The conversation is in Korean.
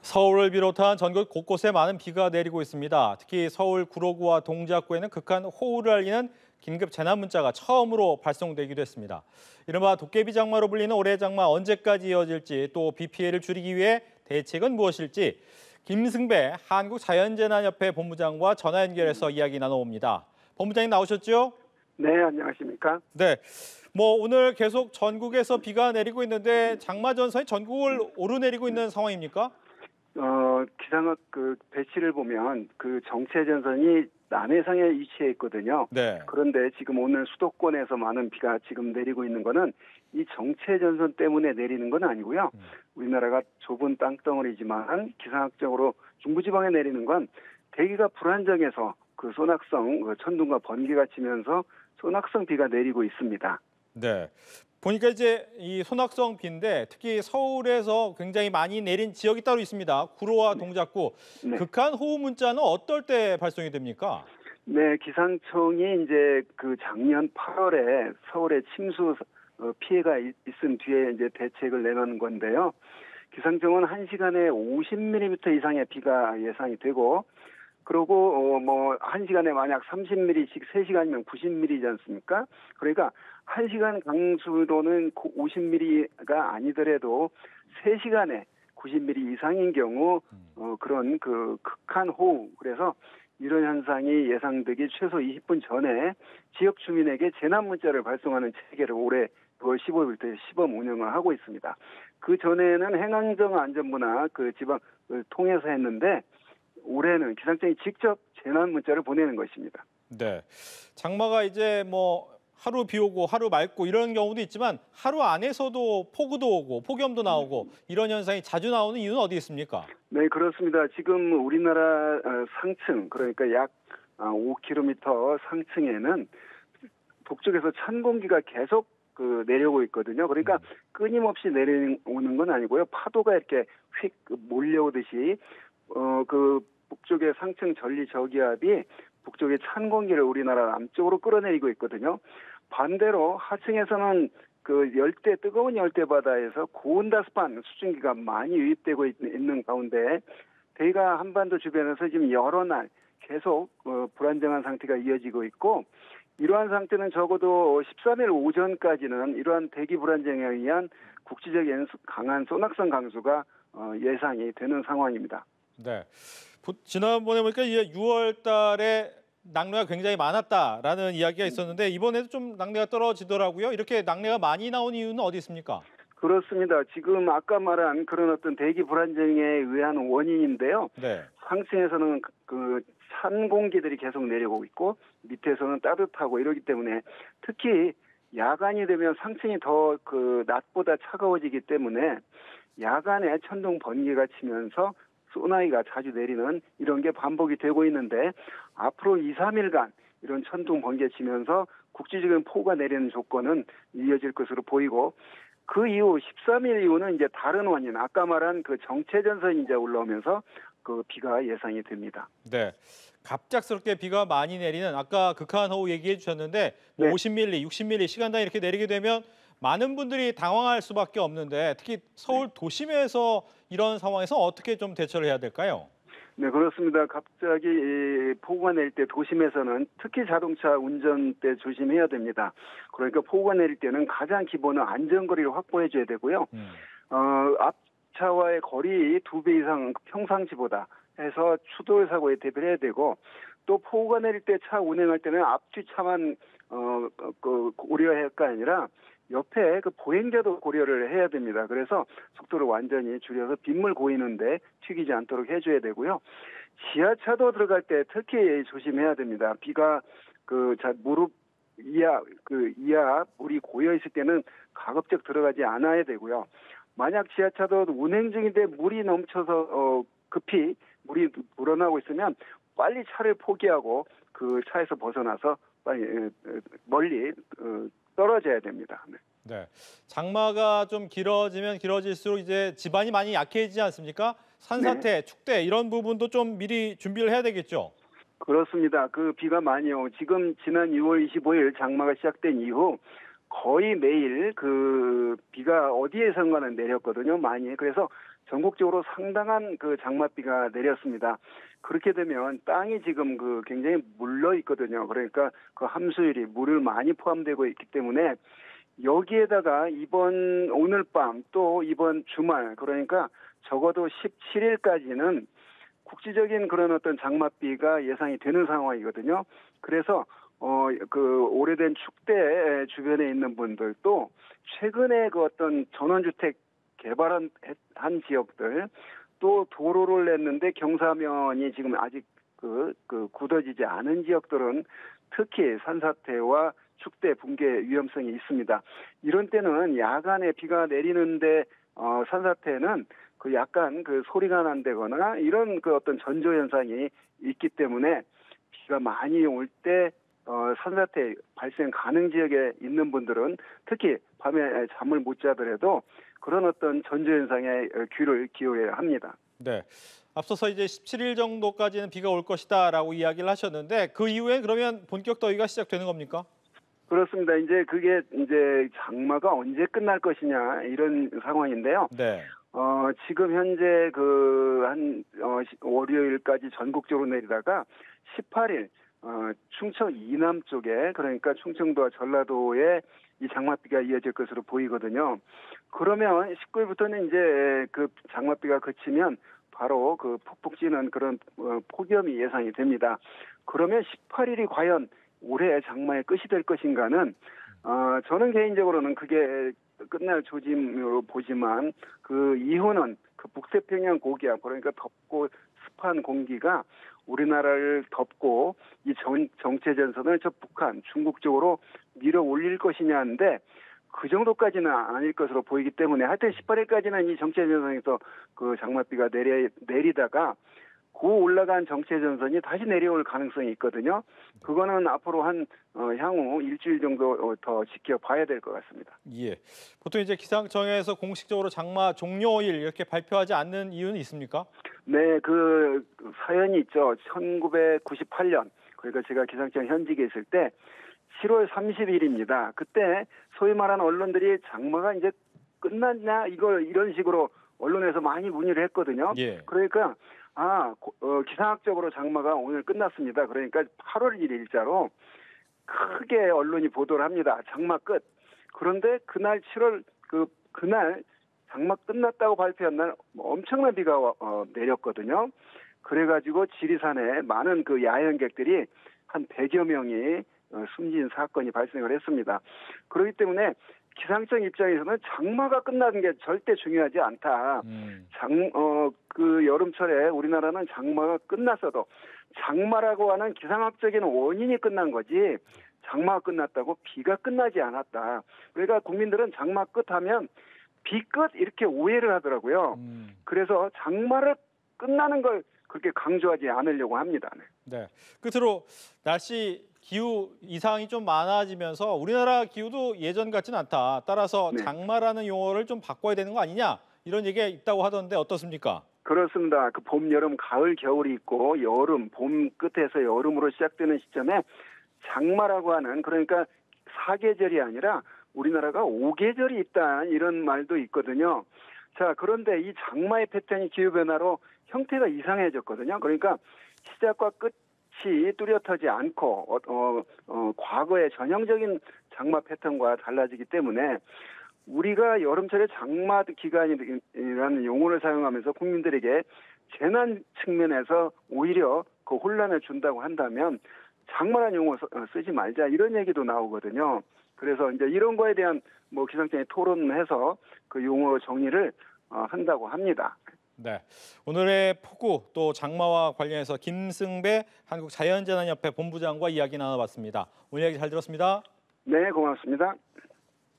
서울을 비롯한 전국 곳곳에 많은 비가 내리고 있습니다. 특히 서울 구로구와 동작구에는 극한 호우를 알리는 긴급 재난 문자가 처음으로 발송되기도 했습니다. 이른바 도깨비 장마로 불리는 올해 장마 언제까지 이어질지, 또 비 피해를 줄이기 위해 대책은 무엇일지 김승배 한국자연재난협회 본부장과 전화 연결해서 이야기 나눠봅니다. 본부장님 나오셨죠? 네, 안녕하십니까? 네. 오늘 계속 전국에서 비가 내리고 있는데 장마 전선이 전국을 오르내리고 있는 상황입니까? 기상학 배치를 보면 정체 전선이 남해상에 위치해 있거든요. 네. 그런데 지금 오늘 수도권에서 많은 비가 지금 내리고 있는 거는 이 정체 전선 때문에 내리는 건 아니고요. 우리나라가 좁은 땅덩어리지만 기상학적으로 중부지방에 내리는 건 대기가 불안정해서 소낙성 천둥과 번개가 치면서 소낙성 비가 내리고 있습니다. 네. 보니까 이제 이 소낙성 비인데 특히 서울에서 굉장히 많이 내린 지역이 따로 있습니다. 구로와 동작구. 네. 극한 호우 문자는 어떨 때 발송이 됩니까? 네, 기상청이 이제 작년 8월에 서울에 침수 피해가 있은 뒤에 이제 대책을 내놓은 건데요. 기상청은 1시간에 50mm 이상의 비가 예상이 되고, 그리고 1시간에 만약 30mm씩 3시간이면 90mm이지 않습니까? 그러니까 1시간 강수로는 50mm가 아니더라도 3시간에 90mm 이상인 경우 그런 극한 호우, 그래서 이런 현상이 예상되기 최소 20분 전에 지역 주민에게 재난 문자를 발송하는 체계를 올해 9월 15일부터 시범 운영을 하고 있습니다. 그 전에는 행안정안전부나 지방을 통해서 했는데 올해는 기상청이 직접 재난 문자를 보내는 것입니다. 네. 장마가 이제 하루 비 오고 하루 맑고 이런 경우도 있지만 하루 안에서도 폭우도 오고 폭염도 나오고 이런 현상이 자주 나오는 이유는 어디 있습니까? 네, 그렇습니다. 지금 우리나라 상층, 그러니까 약 5km 상층에는 북쪽에서 찬 공기가 계속 내려오고 있거든요. 그러니까 끊임없이 내려오는 건 아니고요. 파도가 이렇게 휙 몰려오듯이 북쪽의 상층 전리 저기압이 북쪽의 찬 공기를 우리나라 남쪽으로 끌어내리고 있거든요. 반대로 하층에서는 뜨거운 열대 바다에서 고온다습한 수증기가 많이 유입되고 있는 가운데 대기가 한반도 주변에서 지금 여러 날 계속 불안정한 상태가 이어지고 있고, 이러한 상태는 적어도 13일 오전까지는 이러한 대기 불안정에 의한 국지적인 강한 소낙성 강수가 예상이 되는 상황입니다. 네. 지난번에 보니까 이제 6월 달에 낙뢰가 굉장히 많았다라는 이야기가 있었는데 이번에도 좀 낙뢰가 떨어지더라고요. 이렇게 낙뢰가 많이 나온 이유는 어디 있습니까? 그렇습니다. 지금 아까 말한 그런 어떤 대기 불안정에 의한 원인인데요. 네. 상층에서는 찬 공기들이 계속 내려오고 있고 밑에서는 따뜻하고 이러기 때문에 특히 야간이 되면 상층이 더 낮보다 차가워지기 때문에 야간에 천둥 번개가 치면서 소나기가 자주 내리는 이런 게 반복이 되고 있는데, 앞으로 2, 3일간 이런 천둥 번개 치면서 국지적인 폭우가 내리는 조건은 이어질 것으로 보이고, 그 이후 13일 이후는 이제 다른 원인, 아까 말한 정체 전선이 이제 올라오면서 비가 예상이 됩니다. 네. 갑작스럽게 비가 많이 내리는 아까 극한 호우 얘기해 주셨는데 네. 50mm, 60mm 시간당 이렇게 내리게 되면 많은 분들이 당황할 수밖에 없는데 특히 서울 도심에서 이런 상황에서 어떻게 좀 대처를 해야 될까요? 네, 그렇습니다. 갑자기 폭우가 내릴 때 도심에서는 특히 자동차 운전 때 조심해야 됩니다. 그러니까 폭우가 내릴 때는 가장 기본은 안전거리를 확보해 줘야 되고요. 앞차와의 거리 2배 이상 평상시보다 해서 추돌 사고에 대비를 해야 되고, 또 폭우가 내릴 때 차 운행할 때는 앞뒤차만 고려해야 할 게 아니라 옆에 보행자도 고려를 해야 됩니다. 그래서 속도를 완전히 줄여서 빗물 고이는데 튀기지 않도록 해줘야 되고요. 지하차도 들어갈 때 특히 조심해야 됩니다. 비가 무릎 이하 물이 고여 있을 때는 가급적 들어가지 않아야 되고요. 만약 지하차도 운행 중인데 물이 넘쳐서 급히 물이 불어나고 있으면 빨리 차를 포기하고 차에서 벗어나서 빨리 멀리 떨어져야 됩니다. 네. 네. 장마가 좀 길어지면 길어질수록 이제 지반이 많이 약해지지 않습니까? 산사태, 네. 축대 이런 부분도 좀 미리 준비를 해야 되겠죠? 그렇습니다. 비가 많이 오고 지금 지난 6월 25일 장마가 시작된 이후 거의 매일 비가 어디에선가는 내렸거든요. 많이. 그래서 전국적으로 상당한 그 장맛비가 내렸습니다. 그렇게 되면 땅이 지금 그 굉장히 물러 있거든요. 그러니까 그 함수율이 물을 많이 포함되고 있기 때문에 여기에다가 오늘 밤 또 이번 주말 그러니까 적어도 17일까지는 국지적인 그런 어떤 장맛비가 예상이 되는 상황이거든요. 그래서 그 오래된 축대 주변에 있는 분들도 최근에 그 어떤 전원주택 개발한 지역들 또 도로를 냈는데 경사면이 지금 아직 그 굳어지지 않은 지역들은 특히 산사태와 축대 붕괴 위험성이 있습니다. 이런 때는 야간에 비가 내리는데 산사태는 그 약간 그 소리가 난다거나 이런 그 어떤 전조 현상이 있기 때문에 비가 많이 올 때 산사태 발생 가능 지역에 있는 분들은 특히 밤에 잠을 못 자더라도 그런 어떤 전조 현상에 귀를 기울여야 합니다. 네. 앞서서 이제 17일 정도까지는 비가 올 것이다라고 이야기를 하셨는데 그 이후엔 그러면 본격 더위가 시작되는 겁니까? 그렇습니다. 이제 그게 이제 장마가 언제 끝날 것이냐 이런 상황인데요. 네. 지금 현재 월요일까지 전국적으로 내리다가 18일 충청 이남 쪽에 그러니까 충청도와 전라도에 이 장맛비가 이어질 것으로 보이거든요. 그러면 19일부터는 이제 그 장맛비가 그치면 바로 그 폭풍 찌는 그런 폭염이 예상이 됩니다. 그러면 18일이 과연 올해 장마의 끝이 될 것인가는 저는 개인적으로는 그게 끝날 조짐으로 보지만 그 이후는 그 북태평양 고기압 그러니까 덥고 습한 공기가 우리나라를 덮고 이 정체 전선을 저 북한, 중국 쪽으로 밀어 올릴 것이냐인데 그 정도까지는 아닐 것으로 보이기 때문에 하여튼 18일까지는 이 정체 전선에서 그 장맛비가 내리다가 그 올라간 정체 전선이 다시 내려올 가능성이 있거든요. 그거는 앞으로 향후 일주일 정도 더 지켜봐야 될 것 같습니다. 예. 보통 이제 기상청에서 공식적으로 장마 종료일 이렇게 발표하지 않는 이유는 있습니까? 네, 그 사연이 있죠. 1998년 그러니까 제가 기상청 현직에 있을 때 7월 30일입니다. 그때 소위 말하는 언론들이 장마가 이제 끝났냐 이런 식으로 언론에서 많이 문의를 했거든요. 예. 그러니까 기상학적으로 장마가 오늘 끝났습니다. 그러니까 8월 1일자로 크게 언론이 보도를 합니다. 장마 끝. 그런데 그날 그날 장마 끝났다고 발표한 날 엄청난 비가 내렸거든요. 그래가지고 지리산에 많은 그 야영객들이 한 100여 명이 숨진 사건이 발생을 했습니다. 그렇기 때문에 기상청 입장에서는 장마가 끝나는 게 절대 중요하지 않다. 그 여름철에 우리나라는 장마가 끝났어도 장마라고 하는 기상학적인 원인이 끝난 거지 장마가 끝났다고 비가 끝나지 않았다. 그러니까 국민들은 장마 끝하면 비 끝 이렇게 오해를 하더라고요. 그래서 장마를 끝나는 걸 그렇게 강조하지 않으려고 합니다. 네. 끝으로 날씨 기후 이상이 좀 많아지면서 우리나라 기후도 예전 같지는 않다. 따라서 네. 장마라는 용어를 좀 바꿔야 되는 거 아니냐 이런 얘기가 있다고 하던데 어떻습니까? 그렇습니다. 그 봄, 여름, 가을, 겨울이 있고 여름, 봄 끝에서 여름으로 시작되는 시점에 장마라고 하는 그러니까 사계절이 아니라 우리나라가 5계절이 있다 이런 말도 있거든요. 자, 그런데 이 장마의 패턴이 기후변화로 형태가 이상해졌거든요. 그러니까 시작과 끝이 뚜렷하지 않고 과거의 전형적인 장마 패턴과 달라지기 때문에 우리가 여름철에 장마 기간이라는 용어를 사용하면서 국민들에게 재난 측면에서 오히려 그 혼란을 준다고 한다면 장마라는 용어 쓰지 말자 이런 얘기도 나오거든요. 그래서 이제 이런 거에 대한 기상청이 토론해서 그 용어 정리를 한다고 합니다. 네, 오늘의 폭우 또 장마와 관련해서 김승배 한국자연재난협회 본부장과 이야기 나눠봤습니다. 오늘 이야기 잘 들었습니다. 네, 고맙습니다.